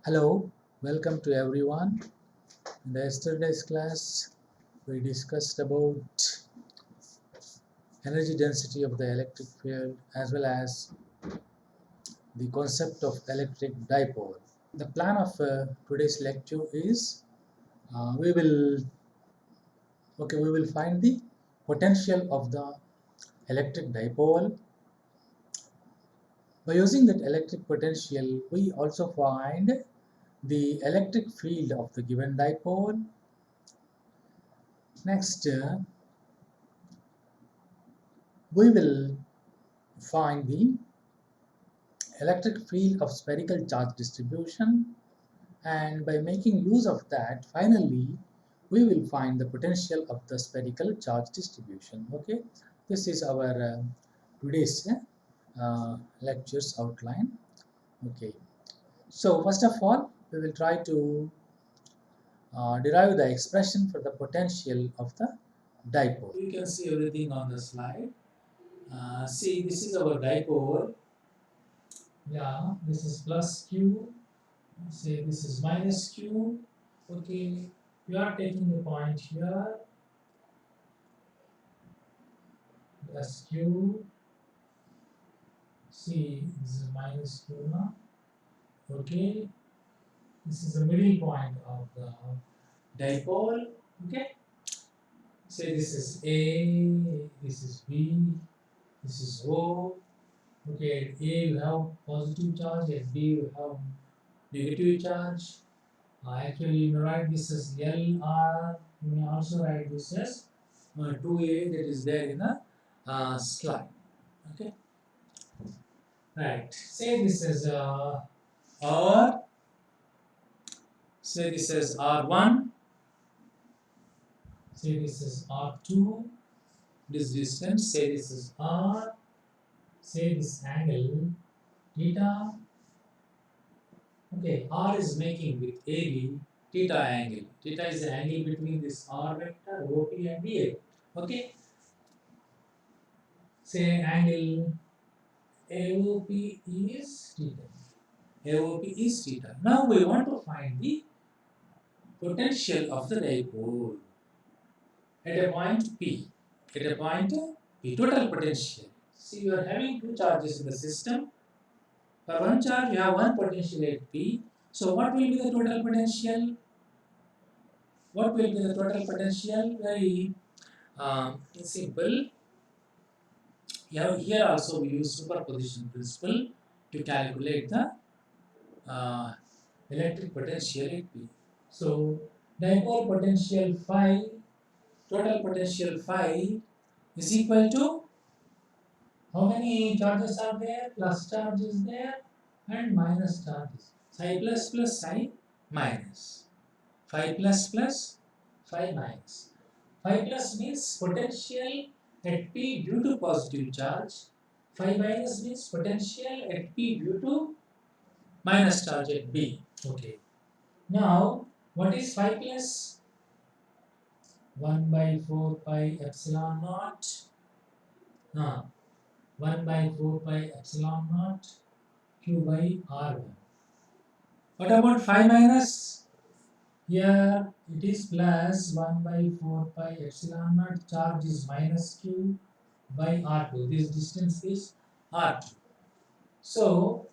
Hello, welcome to everyone. In the yesterday's class, we discussed about energy density of the electric field as well as the concept of electric dipole. The plan of today's lecture is we will find the potential of the electric dipole. By using that electric potential, we also find the electric field of the given dipole. Next, we will find the electric field of spherical charge distribution, and by making use of that, finally we will find the potential of the spherical charge distribution. Okay, this is our today's lectures outline. Okay, so first of all we will try to derive the expression for the potential of the dipole. You can see everything on the slide. See, this is our dipole. Yeah, this is plus q. Say this is minus q. Okay, you are taking the point here. Plus q. See, this is minus q now. Okay, this is the middle point of the dipole. Okay, say this is A, this is B, this is O. Okay, at A you have positive charge, at B you have negative charge. Actually, you may write this as LR. You may also write this as 2A that is there in the slide. Okay. Right. Say this as R. Say this as R1. Say this is R2. This distance. Say this is R. Say this angle theta. Okay. R is making with AB theta angle. Theta is the angle between this R vector, OP and BA. Okay. Say angle AOP is theta. AOP is theta. Now we want to find the potential of the dipole at a point P. At a point P, total potential. See, you are having two charges in the system. For one charge, you have one potential at P. So, what will be the total potential? What will be the total potential? Very simple. Here also we use superposition principle to calculate the electric potential at P. So, dipole potential phi, total potential phi is equal to how many charges are there? Plus charge is there and minus charges. Phi plus plus psi minus. Phi plus plus phi minus. Phi plus means potential at P due to positive charge. Phi minus means potential at P due to minus charge at B. Okay. Now, what is phi plus? 1 by 4 pi epsilon naught. 1 by 4 pi epsilon naught q by r1. What about phi minus? Here it is plus 1 by 4 pi epsilon naught. Charge is minus q by r2. This distance is r2. So,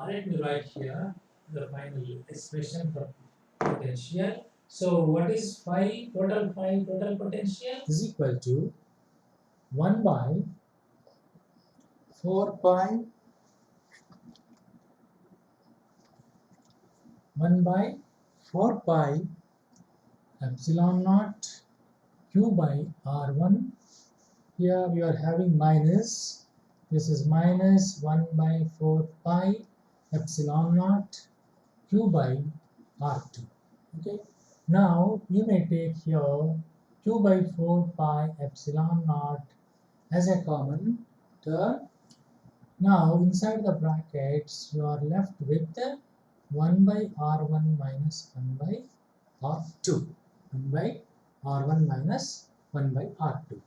let me write here the final expression for potential. So, what is phi total potential is equal to 1 by 4 pi 1 by 4 pi epsilon naught q by r1. Here we are having minus. This is minus 1 by 4 pi epsilon naught q by r2. Okay. Now you may take here q by 4 pi epsilon naught as a common term. Now inside the brackets you are left with 1 by r1 minus 1 by r2. 1 by r1 minus 1 by r2.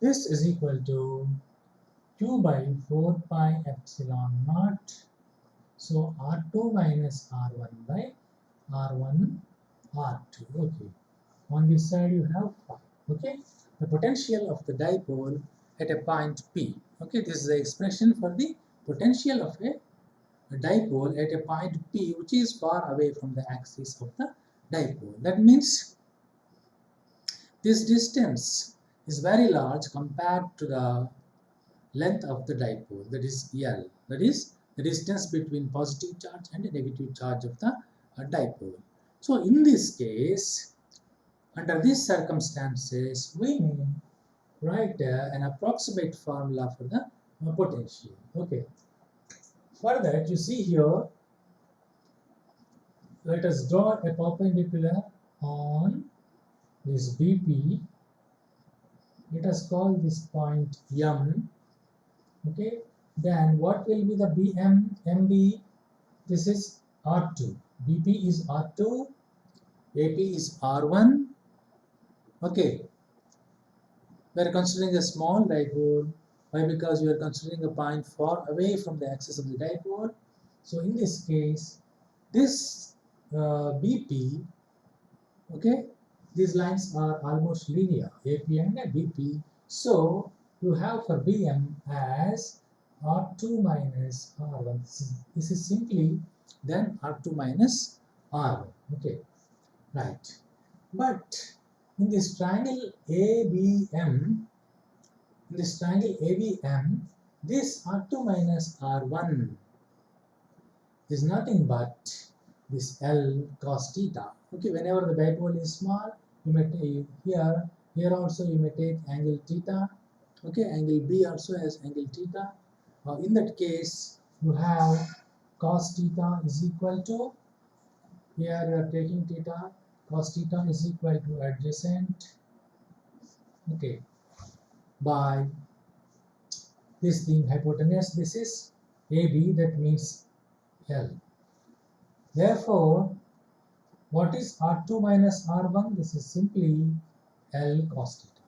This is equal to q by 4 pi epsilon naught So R2 minus R1 by R1 R2. Okay. On this side you have phi. Okay. The potential of the dipole at a point P. Okay. This is the expression for the potential of a dipole at a point P, which is far away from the axis of the dipole. That means this distance is very large compared to the length of the dipole, that is L. That is the distance between positive charge and negative charge of the dipole. So in this case, under these circumstances, we may write an approximate formula for the potential. Okay. For that, you see here, let us draw a perpendicular on this BP. Let us call this point M. Okay. Then what will be the MB? This is R2. BP is R2. AP is R1. Okay. We are considering a small dipole. Why? Because we are considering a point far away from the axis of the dipole. So in this case, this BP, okay, these lines are almost linear, AP and BP. So you have for BM as R2 minus R1. This is simply then R2 minus R1. Okay, right. But in this triangle ABM, this R2 minus R1 is nothing but this L cos theta. Okay, whenever the dipole is small, you may take here also you may take angle theta. Okay, angle B also has angle theta. In that case, you have cos theta is equal to, here you are taking theta, cos theta is equal to adjacent, okay, by this thing hypotenuse. This is AB, that means L. Therefore, what is R2 minus R1? This is simply L cos theta.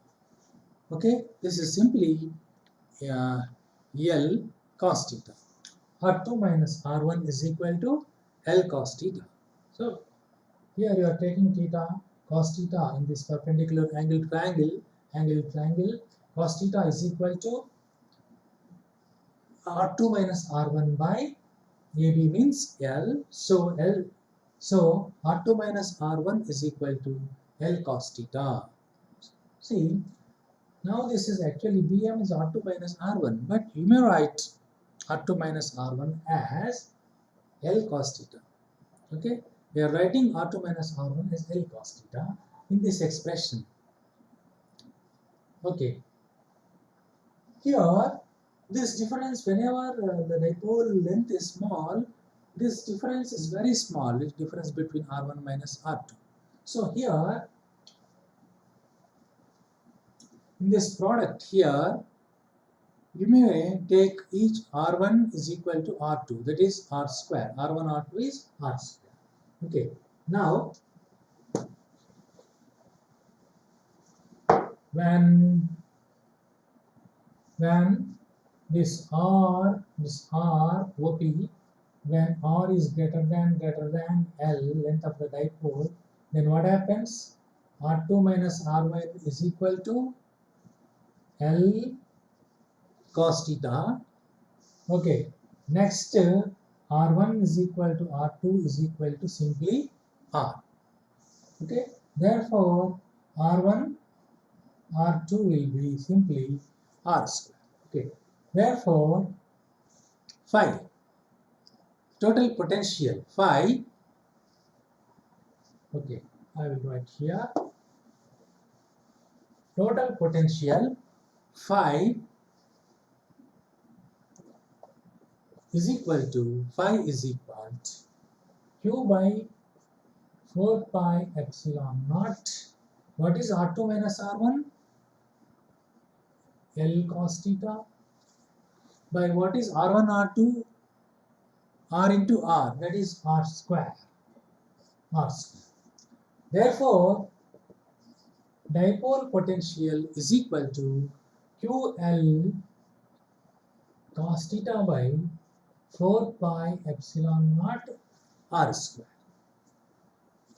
Okay, this is simply L cos theta. R2 minus R1 is equal to L cos theta. So here you are taking theta, cos theta in this perpendicular angle triangle, cos theta is equal to R2 minus R1 by AB means L. So R2 minus R1 is equal to L cos theta. See, now this is actually BM is R2 minus R1, but you may write R2 minus R1 as L cos theta. Okay, we are writing R2 minus R1 as L cos theta in this expression. Okay, here this difference, whenever the dipole length is small, this difference is very small, the difference between R1 minus R2. So here, in this product here, you may take each R1 is equal to R2, that is R square. R1, R2 is R square. Okay, now when this R OP, when R is greater than L, length of the dipole, then what happens? R2 minus R1 is equal to L cos theta. Okay, next R1 is equal to R2 is equal to simply R. Okay, therefore R1, R2 will be simply R square. Okay, therefore phi, total potential phi, okay, I will write here, total potential phi is equal to Q by 4 pi epsilon naught. What is R2 minus R1? L cos theta. By what is R1, R2? R into R, that is R square. R square. Therefore, dipole potential is equal to QL cos theta by 4 pi epsilon naught r square.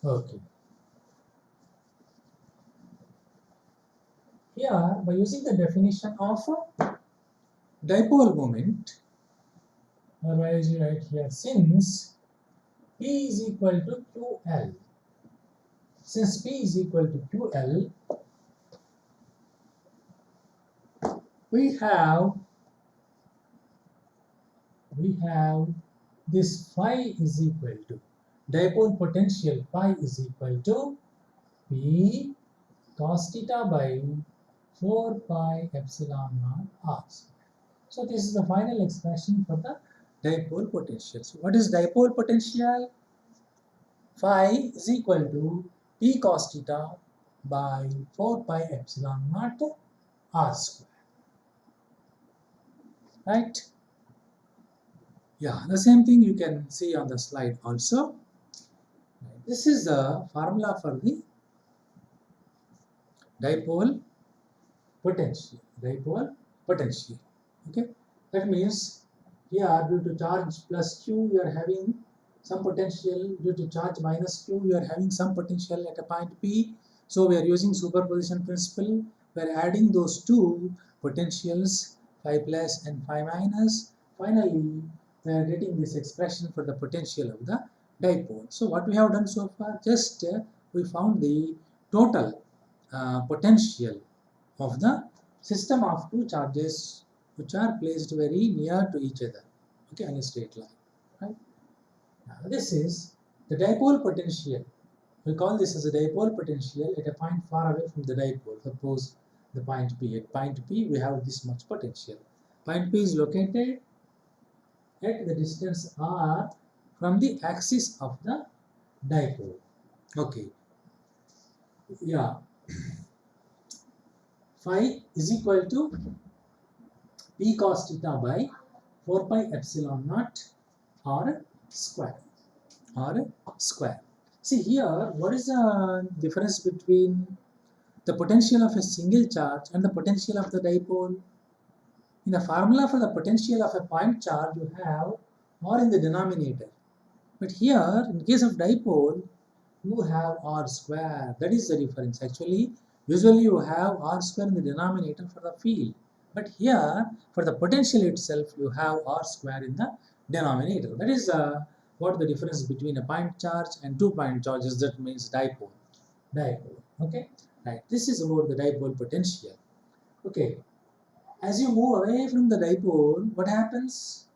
Okay. Here, by using the definition of dipole moment, otherwise you write here, since P is equal to QL, since P is equal to QL, we have this phi is equal to dipole potential phi is equal to P cos theta by 4 pi epsilon naught r square. So this is the final expression for the dipole potential. So what is dipole potential? Phi is equal to P cos theta by 4 pi epsilon naught r square. Right? Yeah, the same thing you can see on the slide also. This is the formula for the dipole potential. Dipole potential. Okay, that means here due to charge plus q you are having some potential, due to charge minus q you are having some potential at a point P. So we are using superposition principle. We are adding those two potentials, phi plus and phi minus. Finally, we are getting this expression for the potential of the dipole. So what we have done so far, just we found the total potential of the system of two charges which are placed very near to each other, okay, on a straight line, right? Now this is the dipole potential. We call this as a dipole potential at a point far away from the dipole. Suppose the point P. At point P, we have this much potential. Point P is located at the distance r from the axis of the dipole. Okay. Yeah. Phi is equal to P cos theta by 4 pi epsilon naught r square. See here, what is the difference between the potential of a single charge and the potential of the dipole? In the formula for the potential of a point charge, you have r in the denominator. But here, in case of dipole, you have r square. That is the difference. Actually, usually you have r square in the denominator for the field. But here, for the potential itself, you have r square in the denominator. That is what the difference between a point charge and 2 point charges. That means dipole. Okay, right. This is about the dipole potential. Okay, as you move away from the dipole, what happens?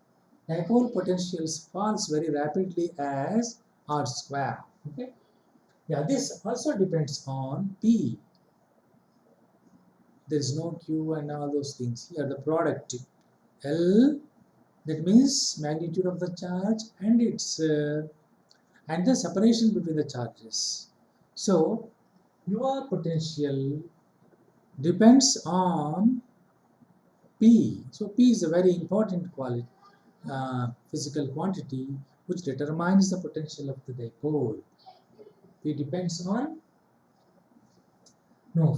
Dipole potentials falls very rapidly as r square. Okay. Yeah, this also depends on P. There is no Q and all those things. Here the product L, that means magnitude of the charge and its and the separation between the charges. So your potential depends on P. So P is a very important quality, physical quantity which determines the potential of the dipole. P depends on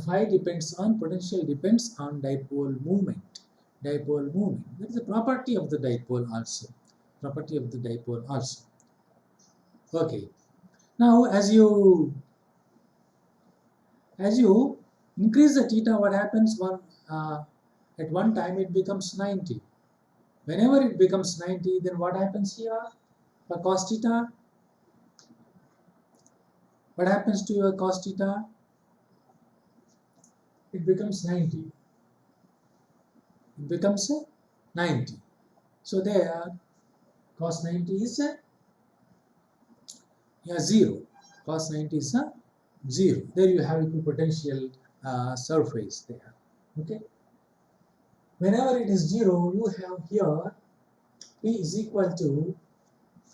phi depends on potential depends on dipole movement. Dipole movement. That is a property of the dipole also. Property of the dipole also. Okay. Now as you increase the theta, what happens? At one time it becomes 90. Whenever it becomes 90, then what happens here? For cos theta, what happens to your cos theta? It becomes 90. It becomes 90. So there, cos 90 is 0. Cos 90 is 0. There you have equipotential surface there. Okay. Whenever it is 0, you have here P is equal to,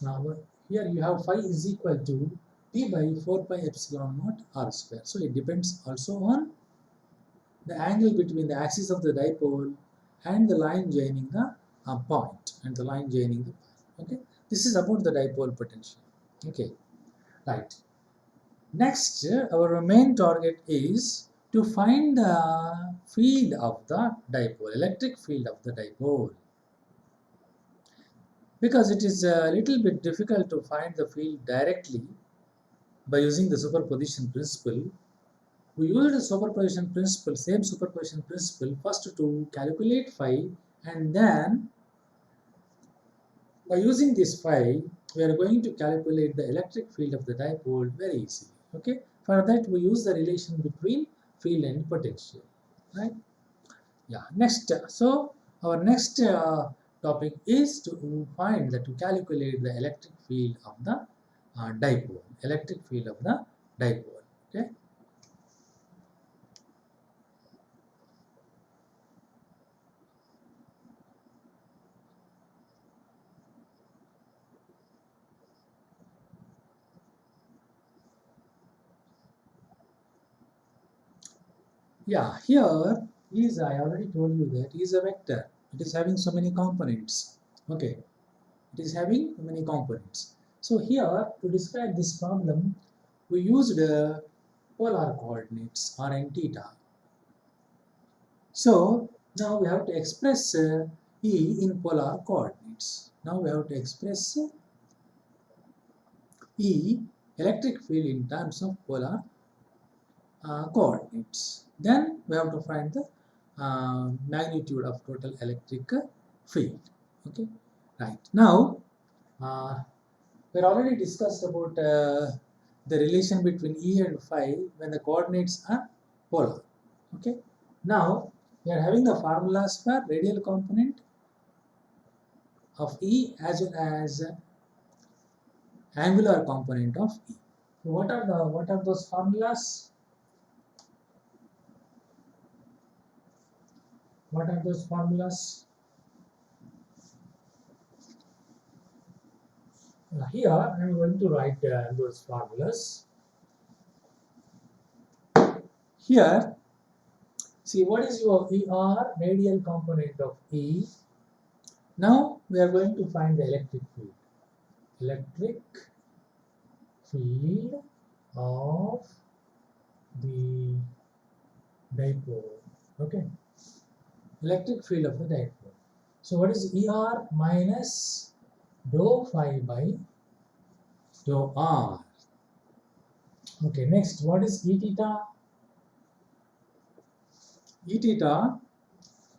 now here you have phi is equal to P by 4 pi epsilon naught r square. So it depends also on the angle between the axis of the dipole and the line joining the point. Okay. This is about the dipole potential. Okay. Right. Next, our main target is to find the field of the dipole, electric field of the dipole. because it is a little bit difficult to find the field directly by using the superposition principle. We used the superposition principle, same superposition principle, first to calculate phi, and then by using this phi, we are going to calculate the electric field of the dipole very easily. Okay. For that, we use the relation between field and potential. Right. Yeah. Next, so our next topic is to find that to calculate the electric field of the dipole. Electric field of the dipole. Okay. Yeah, here is, I already told you that is a vector. It is having so many components. Okay, it is having many components. So here to describe this problem, we used polar coordinates r and theta. So now we have to express E in polar coordinates. Now we have to express E electric field in terms of polar coordinates. Then we have to find the magnitude of total electric field. Okay, right. Now we already discussed about the relation between E and phi when the coordinates are polar. Okay. Now we are having the formulas for radial component of E as well as angular component of E. So what are those formulas? What are those formulas? Here I am going to write those formulas. Here, see what is your ER, radial component of E. Now we are going to find the electric field. Electric field of the dipole. Okay. Electric field of the dipole. So what is ER minus dou phi by dou R? Okay, next, what is E theta? E theta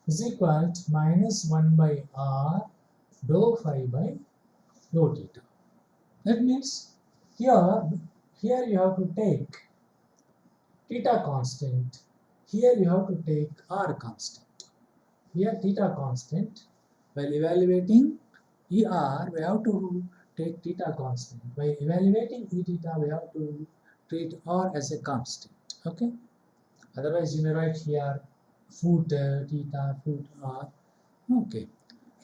is equal to minus 1 by R dou phi by dou theta. That means here you have to take theta constant. Here you have to take R constant. Here theta constant. While evaluating ER, we have to take theta constant. By evaluating E theta, we have to treat R as a constant. Okay. Otherwise, you may write here foot theta, foot R. Okay.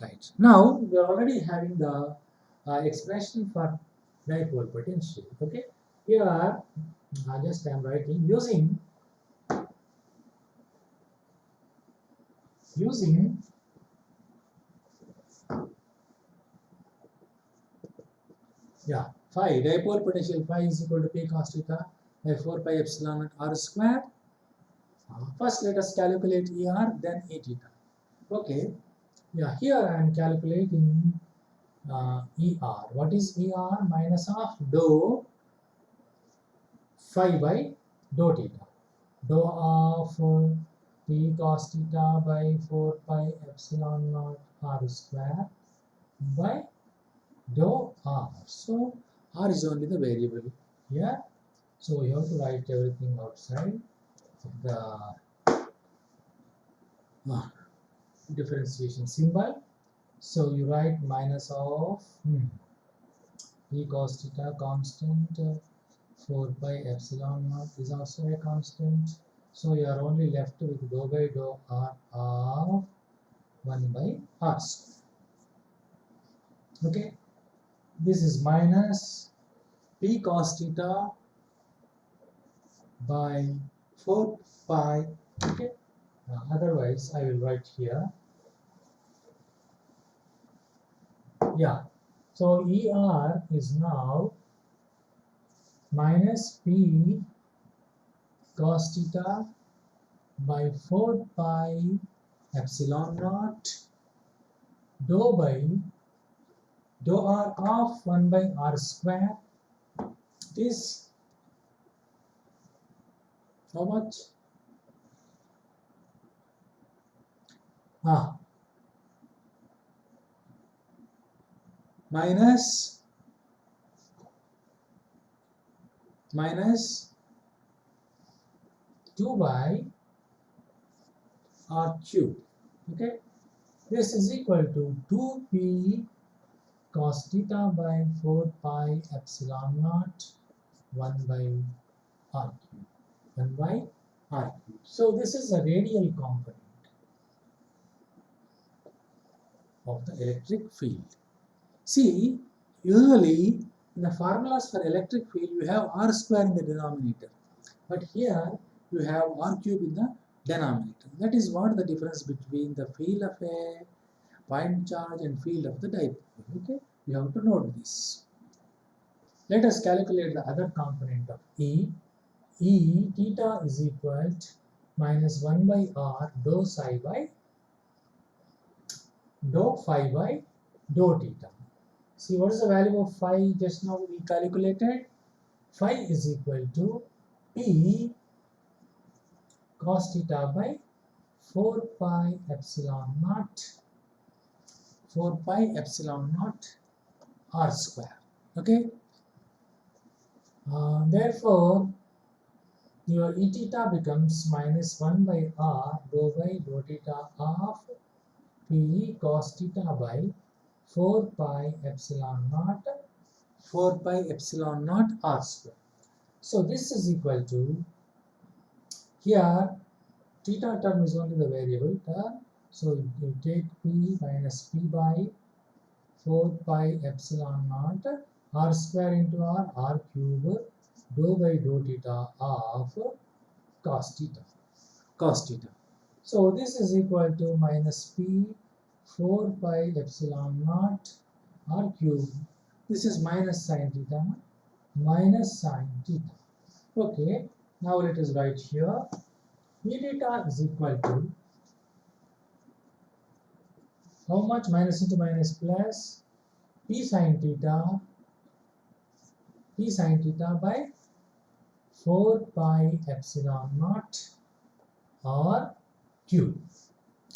Right. Now we are already having the expression for dipole potential. Okay. Here, just I am writing using phi dipole potential phi is equal to p cos theta by 4 pi epsilon naught r square. First, let us calculate ER, then E theta. Okay. Yeah. Here I am calculating ER. What is ER? Minus of dou phi by dou theta. Dou of p cos theta by 4 pi epsilon naught r square by dou r. So r is only the variable here. So you have to write everything outside of the differentiation symbol. So you write minus of p cos theta constant 4 pi epsilon naught is also a constant. So you are only left with dou by dou r of 1 by r square. Okay. This is minus p cos theta by 4 pi. Okay. Otherwise, I will write here. Yeah. So ER is now minus p cos theta by 4 pi epsilon naught dou by dou r of 1 by r square is how much? Minus 2 by r cube. Okay, this is equal to 2p cos theta by 4 pi epsilon naught 1 by r cube. 1 by r cube. So this is a radial component of the electric field. See, usually in the formulas for electric field you have r square in the denominator, but here you have r cube in the denominator. That is what the difference between the field of a point charge and field of the dipole. Okay, you have to note this. Let us calculate the other component of E. E theta is equal to minus 1 by r dou psi by dou phi by dou theta. See, what is the value of phi just now we calculated? Phi is equal to P cos theta by 4 pi epsilon naught r square. Okay. Therefore, your E theta becomes minus 1 by r dou by dou theta of P cos theta by 4 pi epsilon naught r square. So this is equal to, here theta term is only the variable term, so you take p minus p by 4 pi epsilon naught r square into r cube dou by dou theta of cos theta. So this is equal to minus p 4 pi epsilon naught r cube. This is minus sine theta. Okay, now let us write here. E theta is equal to how much? Minus into minus plus p sine theta by 4 pi epsilon naught r cube.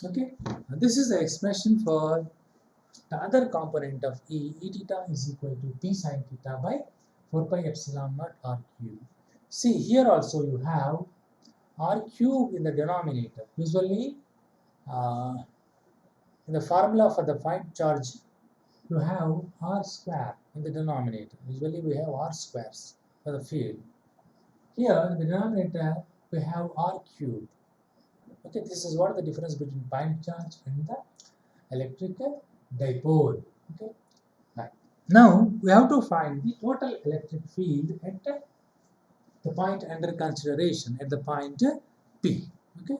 Okay, this is the expression for the other component of E. E theta is equal to p sine theta by 4 pi epsilon naught r cube. See, here also you have r cube in the denominator. Usually, in the formula for the point charge, you have r square in the denominator. Usually we have r squares for the field. Here in the denominator we have r cube. Okay, this is what the difference between point charge and the electric dipole. Okay, right. Now we have to find the total electric field at the point under consideration, at the point P. Okay.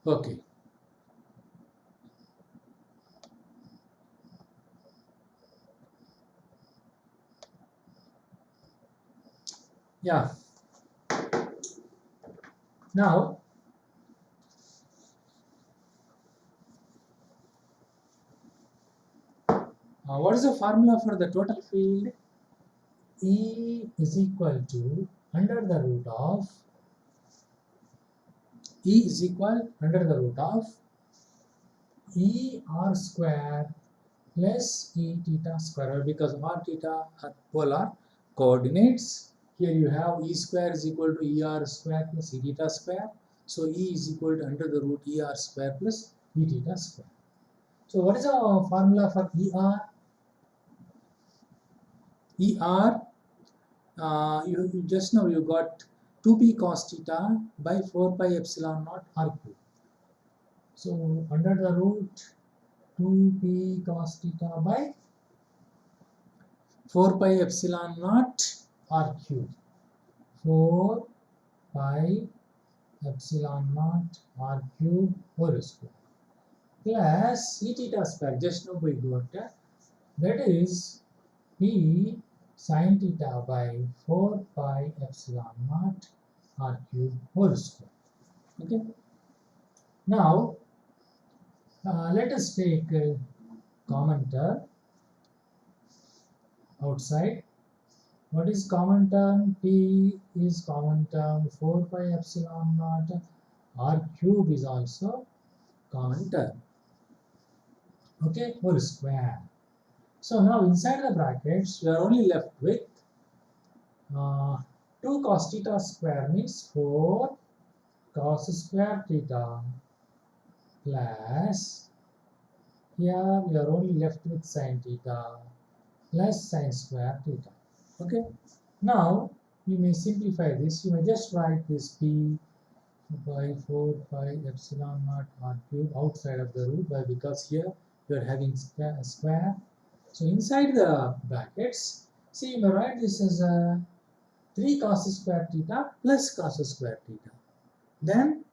Okay. Yeah. Now, what is the formula for the total field? E is equal to under the root of E r square plus E theta square, because r theta are polar coordinates. Here you have E square is equal to E r square plus E theta square. So E is equal to under the root E r square plus E theta square. So what is the formula for E r? E r, you just now you got 2p cos theta by 4 pi epsilon naught r cube. So under the root 2p cos theta by 4 pi epsilon naught r cube. 4 pi epsilon naught r cube whole square. plus E theta square. Just now we got that is P sin theta by 4 pi epsilon naught r cube whole square. Okay. Now let us take a common term outside. What is common term? P is common term, 4 pi epsilon naught r cube is also common term. Okay, whole square. So now inside the brackets we are only left with 2 cos theta square means 4 cos square theta plus, here we are only left with sin theta plus sin square theta. Okay. Now you may simplify this. You may just write this P by 4 pi epsilon naught r cube outside of the root, because here you are having square. So inside the brackets, see, you may write this as a 3 cos square theta plus cos square theta. Then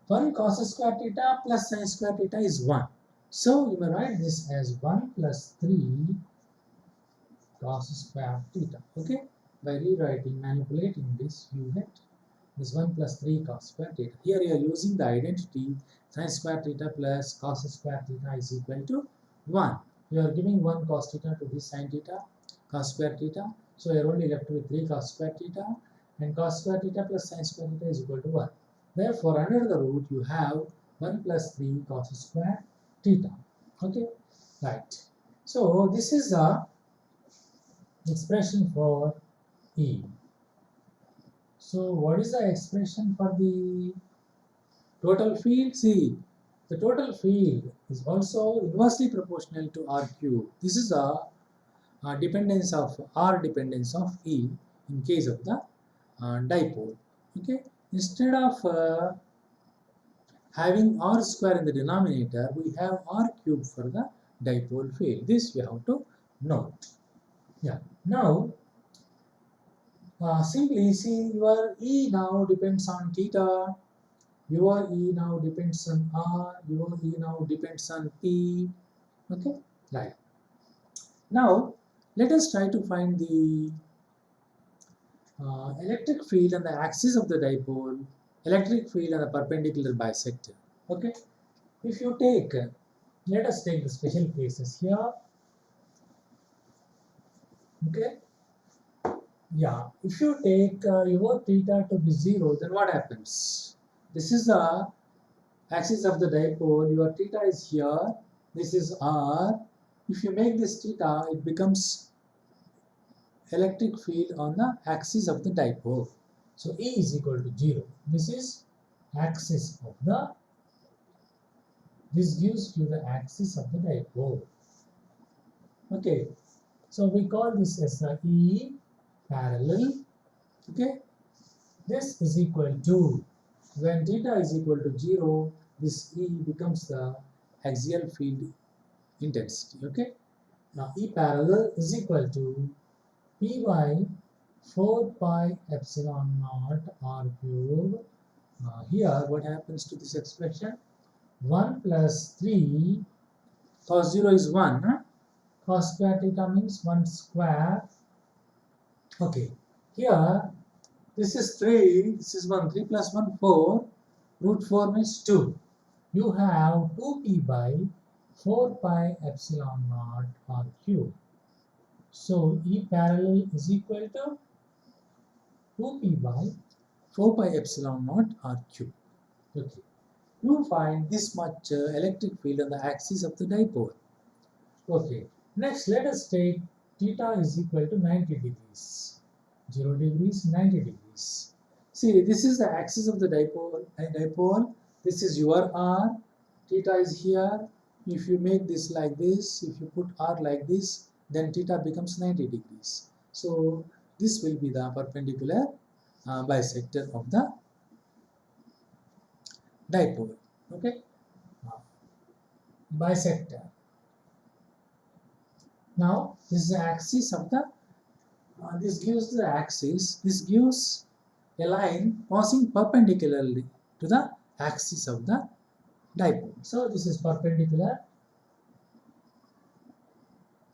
1 cos square theta plus sin square theta is 1. So you may write this as 1 plus 3 cos square theta. Okay? By rewriting, manipulating this, you get this 1 plus 3 cos square theta. Here you are using the identity sin square theta plus cos square theta is equal to 1. You are giving 1 cos theta to this sin theta, cos square theta. So you are only left with 3 cos square theta, and cos square theta plus sin square theta is equal to 1. Therefore, under the root you have 1 plus 3 cos square theta. Okay, right. So this is the expression for E. So what is the expression for the total field? See, the total field is also inversely proportional to R cube. This is a dependence of R dependence of E in case of the dipole. Okay, instead of having R square in the denominator, we have R cube for the dipole field. This we have to note. Yeah. Now simply see, your E now depends on theta, your E now depends on R, your E now depends on P. Okay, right. Now let us try to find the electric field on the axis of the dipole, electric field on the perpendicular bisector. Okay, if you take, let us take the special cases here. Okay, yeah, if you take your theta to be 0, then what happens? This is the axis of the dipole, your theta is here, this is R. If you make this theta, it becomes electric field on the axis of the dipole. So E is equal to 0. This is axis of the, this gives you the axis of the dipole. Okay, so we call this as the E parallel. Okay, this is equal to, when theta is equal to 0, this E becomes the axial field intensity. Okay, now E parallel is equal to P by 4 pi epsilon naught r cube. Here what happens to this expression? 1 plus 3 cos 0 is 1. Cos square theta means 1 square. Okay, here this is 3, this is 1, 3 plus 1, 4, root 4 means 2. You have 2p by 4 pi epsilon naught r cube. So E parallel is equal to 2p by 4 pi epsilon naught r cube. Okay, you find this much electric field on the axis of the dipole. Okay, next let us take theta is equal to 90 degrees. 0 degrees, 90 degrees. See, this is the axis of the dipole. This is your R. Theta is here. If you make this like this, if you put R like this, then theta becomes 90 degrees. So this will be the perpendicular bisector of the dipole. Okay, bisector. Now this is the axis of the, this gives the axis, this gives a line passing perpendicularly to the axis of the dipole. So this is perpendicular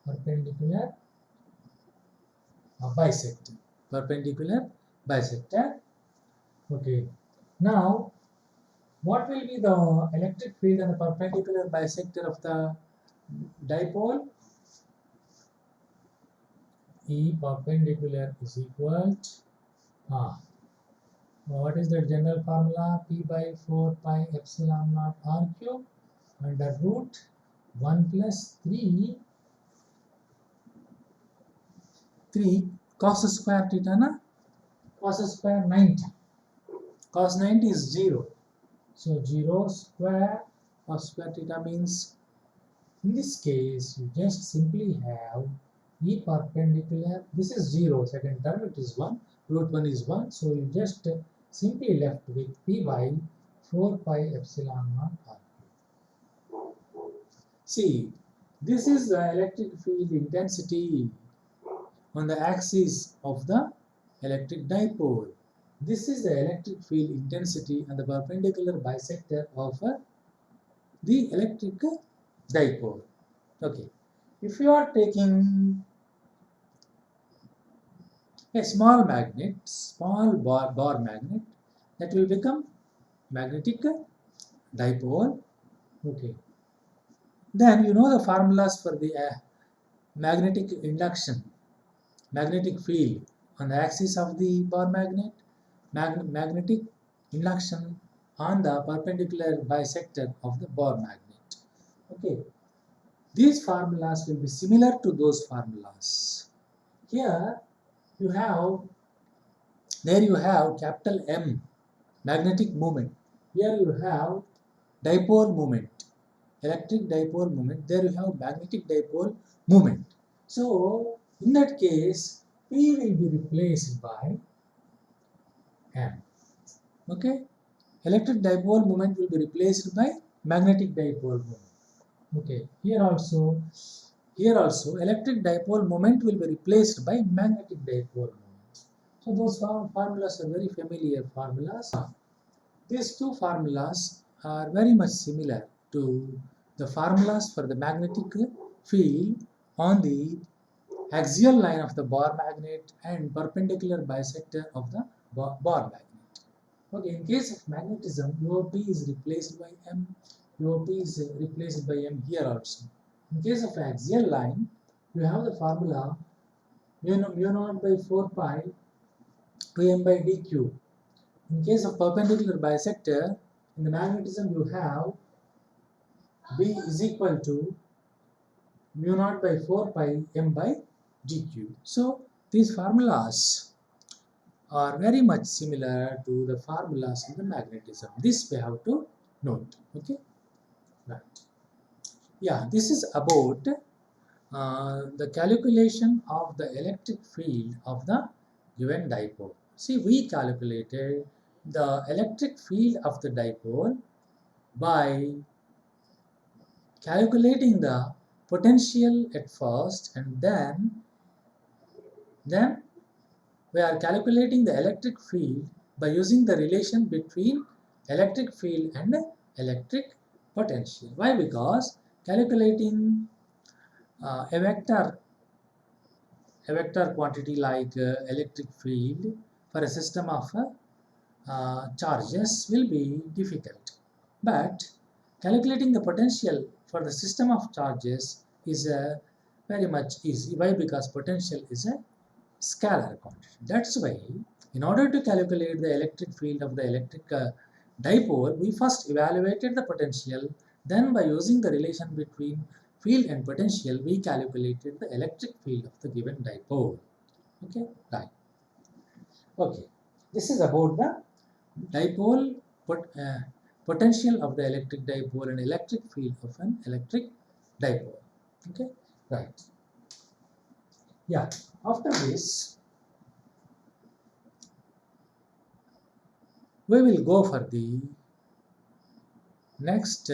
bisector. Perpendicular bisector. Okay. Now, what will be the electric field and the perpendicular bisector of the dipole? E perpendicular is equal to what is the general formula? P by 4 pi epsilon naught r cube under root 1 plus 3 cos square theta na? Cos square 90. Cos 90 is 0. So 0 square cos square theta means, in this case, you just simply have E perpendicular. This is 0, second term it is 1, root 1 is 1. So you just simply left with P by 4 pi epsilon naught r. See, this is the electric field intensity on the axis of the electric dipole. This is the electric field intensity and the perpendicular bisector of the electric dipole. Okay, if you are taking a small magnet, small bar magnet, that will become magnetic dipole. Okay, then you know the formulas for the magnetic induction, magnetic field on the axis of the bar magnet, magnetic induction on the perpendicular bisector of the bar magnet. Okay, these formulas will be similar to those formulas. Here you have, there you have capital M, magnetic moment. Here you have dipole moment, electric dipole moment. There you have magnetic dipole moment. So in that case, P will be replaced by M. Okay, electric dipole moment will be replaced by magnetic dipole moment. Okay, here also electric dipole moment will be replaced by magnetic dipole moment. So those formulas are very familiar formulas. These two formulas are very much similar to the formulas for the magnetic field on the axial line of the bar magnet and perpendicular bisector of the bar magnet. Okay, in case of magnetism, UOP is replaced by M, UOP is replaced by M here also. In case of axial line, you have the formula mu naught by 4 pi 2m by d cube. In case of perpendicular bisector, in the magnetism you have B is equal to mu naught by 4 pi m by d cube. So these formulas are very much similar to the formulas in the magnetism. This we have to note. Okay, right. Yeah, this is about the calculation of the electric field of the given dipole. See, we calculated the electric field of the dipole by calculating the potential at first, and then we are calculating the electric field by using the relation between electric field and electric potential. Why? Because calculating a vector quantity like electric field for a system of charges will be difficult, but calculating the potential for the system of charges is very much easy. Why? Because potential is a scalar quantity. That's why, in order to calculate the electric field of the electric dipole, we first evaluated the potential. Then, by using the relation between field and potential, we calculated the electric field of the given dipole. Okay, right. Okay, this is about the dipole potential of the electric dipole and electric field of an electric dipole. Okay, right. Yeah, after this, we will go for the next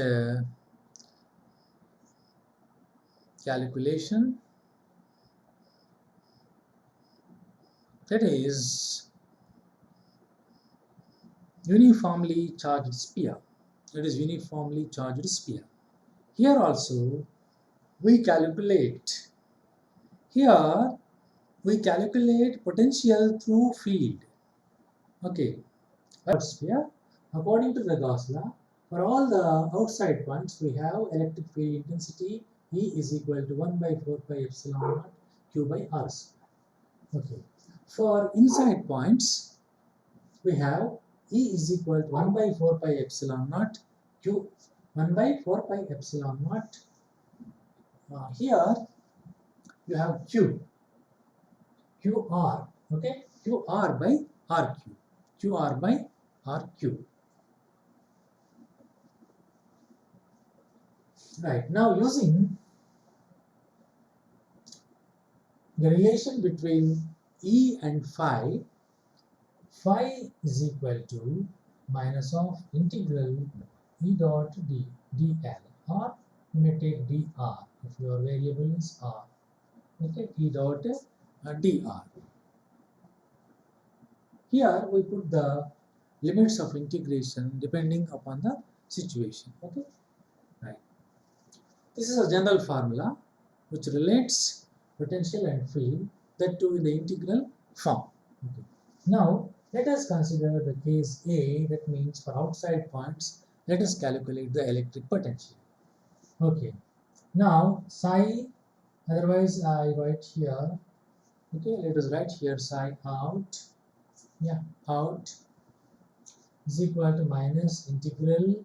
calculation, that is uniformly charged sphere. that is uniformly charged sphere. Here also we calculate, here we calculate potential through field. Okay, sphere. According to the Gauss law, for all the outside points we have electric field intensity E is equal to 1 by 4 pi epsilon naught Q by R square. Okay. For inside points we have E is equal to 1 by 4 pi epsilon naught Q 1 by 4 pi epsilon naught. Here you have QR, okay, QR by RQ, QR by RQ. Right, now using the relation between E and phi is equal to minus of integral E dot dl, or you may take dr if your variable is r. Okay, E dot dr. Here we put the limits of integration depending upon the situation. Okay, right. This is a general formula which relates potential and field, that too in the integral form. Okay. Now let us consider the case A, that means for outside points let us calculate the electric potential. Okay. Now psi, otherwise I write here. Okay, let us write here psi out. Yeah, out is equal to minus integral.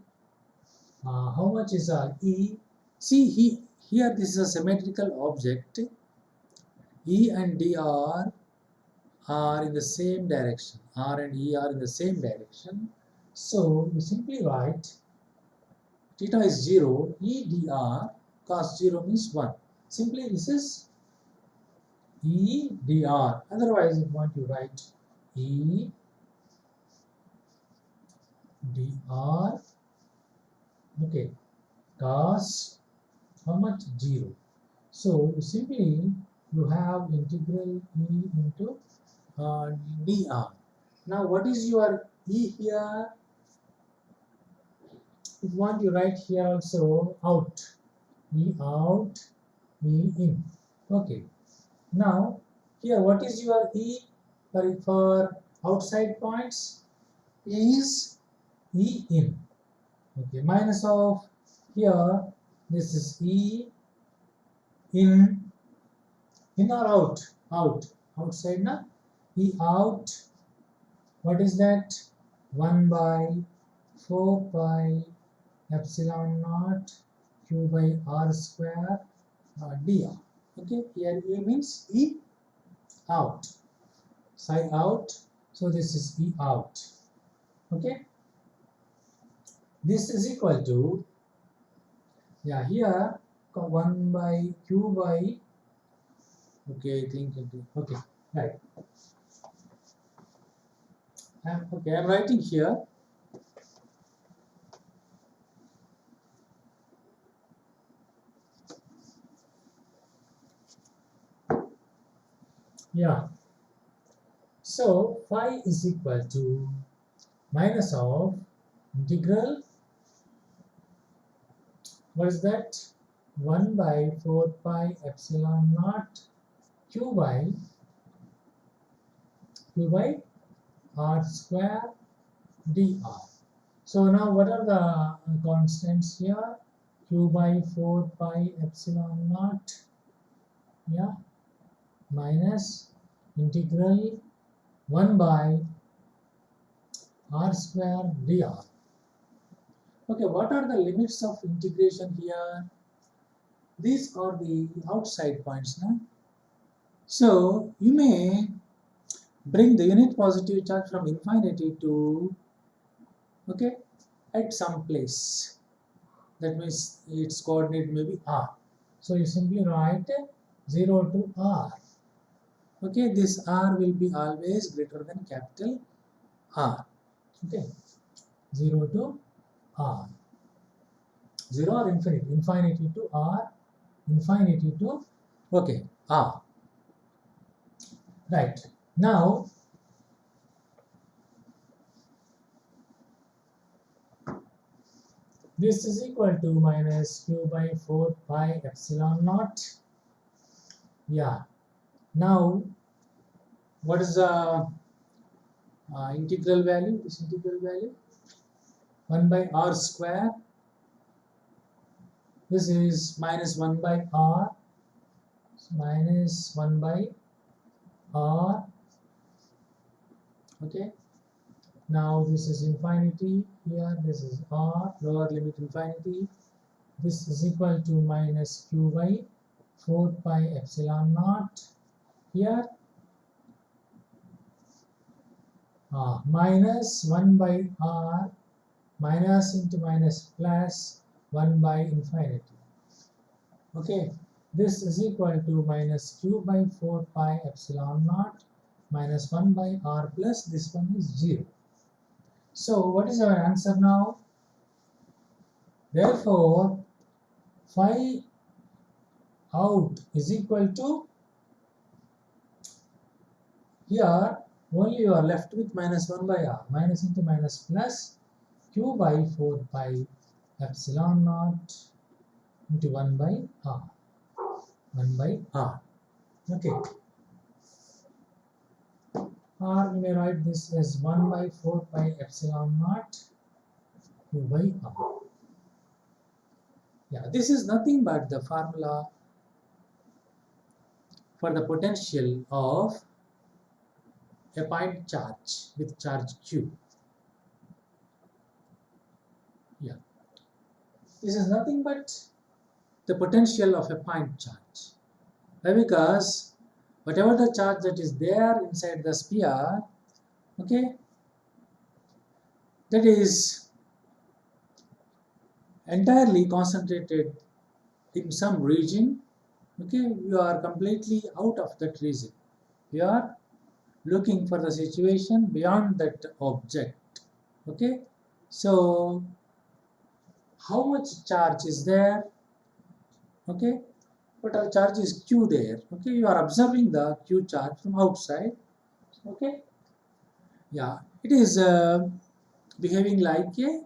How much is E? See, here this is a symmetrical object. E and D are in the same direction. R and E are in the same direction. So you simply write theta is 0, E dr cos 0 means 1. Simply this is E dr. Otherwise, if you want to write E dr, okay, cos how much? 0. So simply you have integral E into dr. Now what is your E here? If you want you write here also out. E out, E in. Okay. Now here what is your E for outside points? Is E in. Okay. Minus of here, this is E in or out? Out. Outside na? E out. What is that? 1 by 4 pi epsilon naught Q by R square dr. Okay, here E means E out. Psi out. So this is E out. Okay. This is equal to, yeah, here 1 by Q by, okay, I think, okay, right. Okay, I'm writing here. Yeah. So phi is equal to minus of integral, what is that? 1 by 4 pi epsilon naught Q by R square dr. So now what are the constants here? Q by 4 pi epsilon naught, yeah, minus integral 1 by R square dr. Okay, what are the limits of integration here? These are the outside points now. So you may bring the unit positive charge from infinity to, okay, at some place. That means its coordinate may be r. So you simply write 0 to r. Okay, this r will be always greater than capital R. Okay, 0 to r. 0 or infinity, infinity to r, infinity to, okay, r. Right. Now This is equal to minus q by 4 pi epsilon naught. Yeah. Now, what is the integral value? This integral value 1 by r square. This is minus 1 by r, minus 1 by r. Okay. Now this is infinity here. This is r, lower limit infinity. This is equal to minus q by 4 pi epsilon naught here. Minus 1 by r, minus into minus plus 1 by infinity. Okay, this is equal to minus q by 4 pi epsilon naught minus 1 by r plus this one is 0. So what is our answer now? Therefore, phi out is equal to, here only you are left with minus 1 by r, minus into minus plus q by 4 pi epsilon naught into 1 by r. 1 by r. Okay. Or we may write this as 1 by 4 pi epsilon naught q by r. Yeah, this is nothing but the formula for the potential of a point charge with charge q. Yeah, this is nothing but the potential of a point charge. Why? Because whatever the charge that is there inside the sphere, okay, that is entirely concentrated in some region. Okay, you are completely out of that region. You are looking for the situation beyond that object. Okay, so how much charge is there? Okay, total charge is q there. Okay, you are observing the q charge from outside. Okay, yeah, it is behaving like a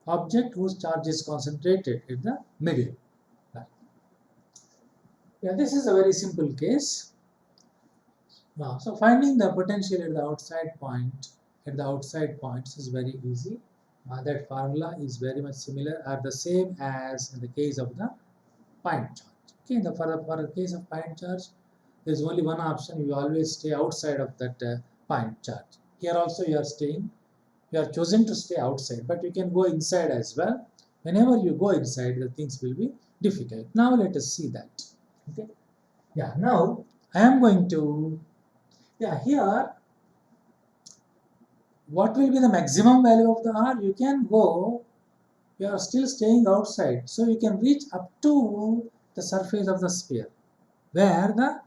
object whose charge is concentrated in the middle. Right. Yeah, this is a very simple case. So finding the potential at the outside points is very easy. That formula is very much similar or the same as in the case of the point charge. Okay, for the case of point charge, there is only one option. You always stay outside of that point charge. Here also you are chosen to stay outside, but you can go inside as well. Whenever you go inside, the things will be difficult. Now let us see that. Okay. Yeah. Now I am going to. Yeah. Here, what will be the maximum value of the r? You can go. You are still staying outside, so you can reach up to the surface of the sphere, where the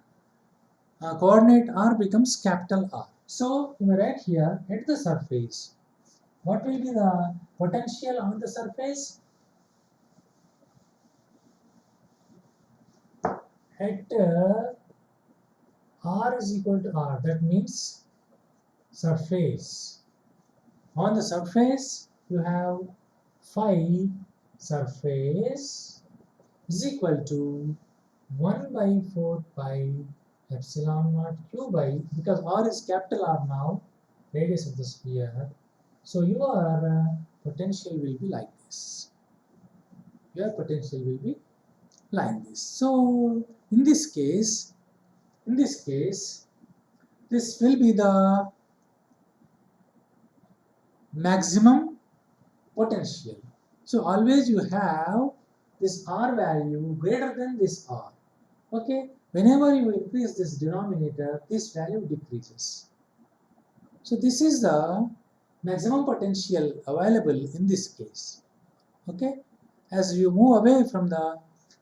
coordinate r becomes capital R. So you may write here at the surface. What will be the potential on the surface? At r is equal to r, that means surface. On the surface, you have phi surface is equal to 1 by 4 pi epsilon naught q by, because r is capital R now, radius of the sphere. So your potential will be like this. Your potential will be like this. So in this case, this will be the maximum potential. So always you have this r value greater than this r. Okay, whenever you increase this denominator, this value decreases. So this is the maximum potential available in this case. Okay, as you move away from the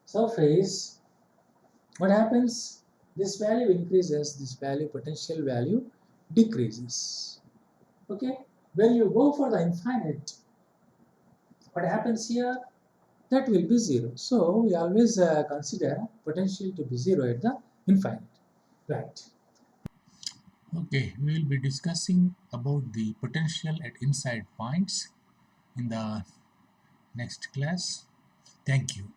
surface, what happens? This value increases, this value, potential value decreases. Okay, when you go for the infinite, what happens here? That will be 0. So we always consider potential to be 0 at the infinite. Right. Okay, we will be discussing about the potential at inside points in the next class. Thank you.